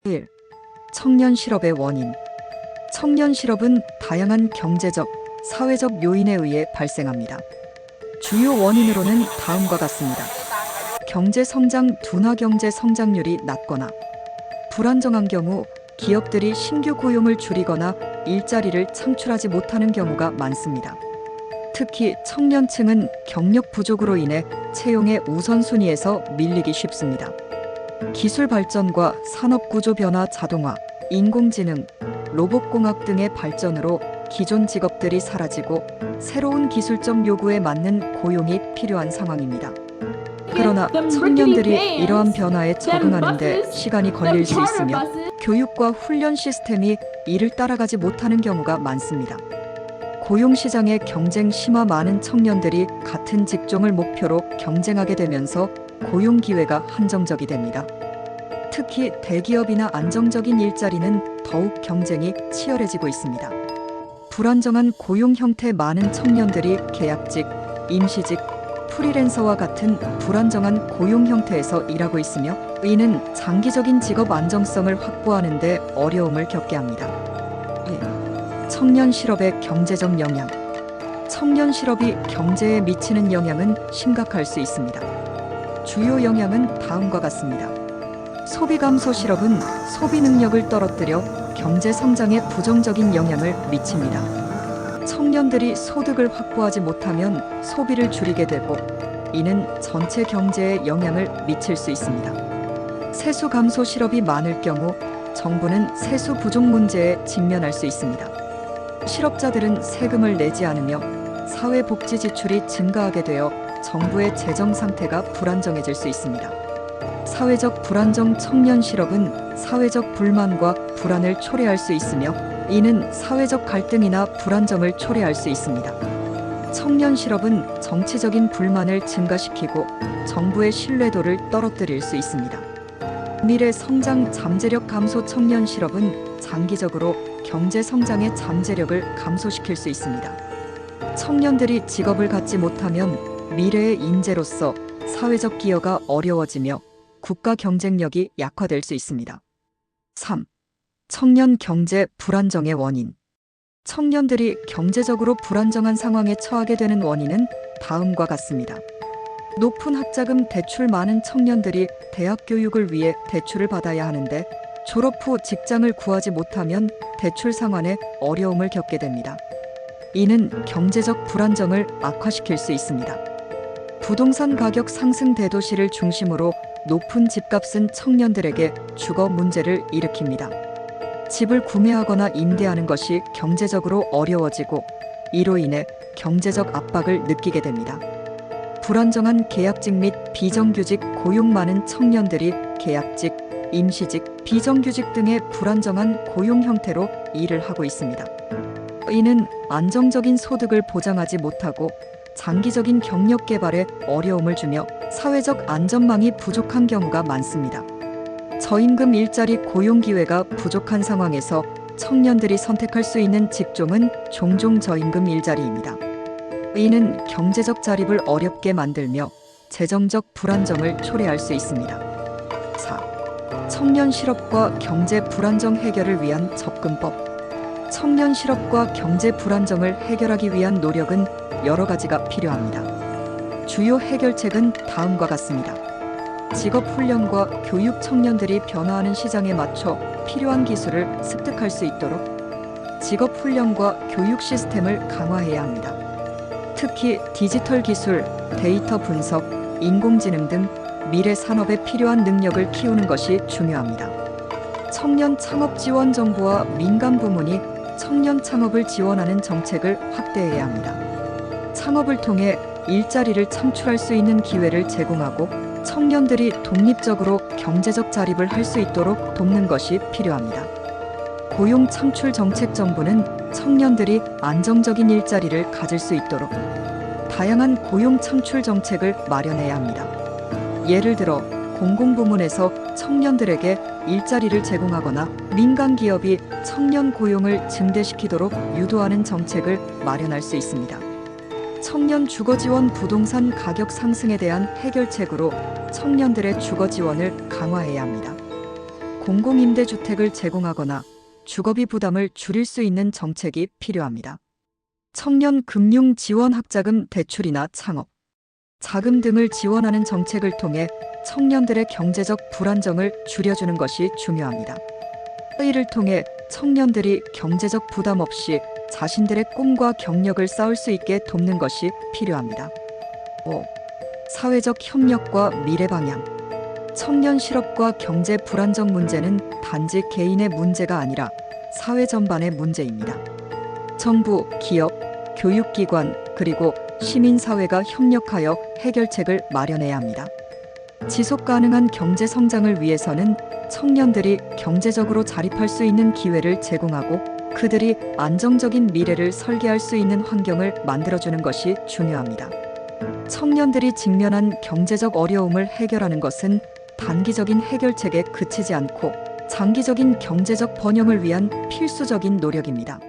1. 청년 실업의 원인. 청년 실업은 다양한 경제적, 사회적 요인에 의해 발생합니다. 주요 원인으로는 다음과 같습니다. 경제 성장 둔화. 경제 성장률이 낮거나 불안정한 경우 기업들이 신규 고용을 줄이거나 일자리를 창출하지 못하는 경우가 많습니다. 특히 청년층은 경력 부족으로 인해 채용의 우선순위에서 밀리기 쉽습니다. 기술 발전과 산업 구조 변화, 자동화, 인공지능, 로봇공학 등의 발전으로 기존 직업들이 사라지고 새로운 기술적 요구에 맞는 고용이 필요한 상황입니다. 그러나 청년들이 이러한 변화에 적응하는 데 시간이 걸릴 수 있으며 교육과 훈련 시스템이 이를 따라가지 못하는 경우가 많습니다. 고용시장의 경쟁 심화. 많은 청년들이 같은 직종을 목표로 경쟁하게 되면서 고용 기회가 한정적이 됩니다. 특히 대기업이나 안정적인 일자리는 더욱 경쟁이 치열해지고 있습니다. 불안정한 고용 형태. 많은 청년들이 계약직, 임시직, 프리랜서와 같은 불안정한 고용 형태에서 일하고 있으며 이는 장기적인 직업 안정성을 확보하는 데 어려움을 겪게 합니다. 1. 청년 실업의 경제적 영향. 청년 실업이 경제에 미치는 영향은 심각할 수 있습니다. 주요 영향은 다음과 같습니다. 소비 감소. 실업은 소비 능력을 떨어뜨려 경제 성장에 부정적인 영향을 미칩니다. 청년들이 소득을 확보하지 못하면 소비를 줄이게 되고 이는 전체 경제에 영향을 미칠 수 있습니다. 세수 감소. 실업이 많을 경우 정부는 세수 부족 문제에 직면할 수 있습니다. 실업자들은 세금을 내지 않으며 사회복지 지출이 증가하게 되어 정부의 재정 상태가 불안정해질 수 있습니다. 사회적 불안정. 청년 실업은 사회적 불만과 불안을 초래할 수 있으며 이는 사회적 갈등이나 불안정을 초래할 수 있습니다. 청년 실업은 정치적인 불만을 증가시키고 정부의 신뢰도를 떨어뜨릴 수 있습니다. 미래 성장. 잠재력 감소. 청년 실업은 장기적으로 경제 성장의 잠재력을 감소시킬 수 있습니다. 청년들이 직업을 갖지 못하면 미래의 인재로서 사회적 기여가 어려워지며 국가 경쟁력이 약화될 수 있습니다. 3. 청년 경제 불안정의 원인. 청년들이 경제적으로 불안정한 상황에 처하게 되는 원인은 다음과 같습니다. 높은 학자금 대출. 많은 청년들이 대학 교육을 위해 대출을 받아야 하는데 졸업 후 직장을 구하지 못하면 대출 상환에 어려움을 겪게 됩니다. 이는 경제적 불안정을 악화시킬 수 있습니다. 부동산 가격 상승. 대도시를 중심으로 높은 집값은 청년들에게 주거 문제를 일으킵니다. 집을 구매하거나 임대하는 것이 경제적으로 어려워지고 이로 인해 경제적 압박을 느끼게 됩니다. 불안정한 계약직 및 비정규직 고용. 많은 청년들이 계약직, 임시직, 비정규직 등의 불안정한 고용 형태로 일을 하고 있습니다. 이는 안정적인 소득을 보장하지 못하고 장기적인 경력 개발에 어려움을 주며 사회적 안전망이 부족한 경우가 많습니다. 저임금 일자리. 고용 기회가 부족한 상황에서 청년들이 선택할 수 있는 직종은 종종 저임금 일자리입니다. 이는 경제적 자립을 어렵게 만들며 재정적 불안정을 초래할 수 있습니다. 4. 청년 실업과 경제 불안정 해결을 위한 접근법. 청년 실업과 경제 불안정을 해결하기 위한 노력은 여러 가지가 필요합니다. 주요 해결책은 다음과 같습니다. 직업 훈련과 교육. 청년들이 변화하는 시장에 맞춰 필요한 기술을 습득할 수 있도록 직업 훈련과 교육 시스템을 강화해야 합니다. 특히 디지털 기술, 데이터 분석, 인공지능 등 미래 산업에 필요한 능력을 키우는 것이 중요합니다. 청년 창업 지원. 정부와 민간 부문이 청년 창업을 지원하는 정책을 확대해야 합니다. 창업을 통해 일자리를 창출할 수 있는 기회를 제공하고 청년들이 독립적으로 경제적 자립을 할 수 있도록 돕는 것이 필요합니다. 고용 창출 정책. 정부는 청년들이 안정적인 일자리를 가질 수 있도록 다양한 고용 창출 정책을 마련해야 합니다. 예를 들어 공공부문에서 청년들에게 일자리를 제공하거나 민간 기업이 청년 고용을 증대시키도록 유도하는 정책을 마련할 수 있습니다. 청년 주거 지원. 부동산 가격 상승에 대한 해결책으로 청년들의 주거 지원을 강화해야 합니다. 공공임대주택을 제공하거나 주거비 부담을 줄일 수 있는 정책이 필요합니다. 청년 금융 지원 학자금 대출이나 창업, 자금 등을 지원하는 정책을 통해 청년들의 경제적 불안정을 줄여주는 것이 중요합니다. 이를 통해 청년들이 경제적 부담 없이 자신들의 꿈과 경력을 쌓을 수 있게 돕는 것이 필요합니다. 5. 사회적 협력과 미래 방향. 청년 실업과 경제 불안정 문제는 단지 개인의 문제가 아니라 사회 전반의 문제입니다. 정부, 기업, 교육기관, 그리고 시민사회가 협력하여 해결책을 마련해야 합니다. 지속 가능한 경제 성장을 위해서는 청년들이 경제적으로 자립할 수 있는 기회를 제공하고 그들이 안정적인 미래를 설계할 수 있는 환경을 만들어주는 것이 중요합니다. 청년들이 직면한 경제적 어려움을 해결하는 것은 단기적인 해결책에 그치지 않고 장기적인 경제적 번영을 위한 필수적인 노력입니다.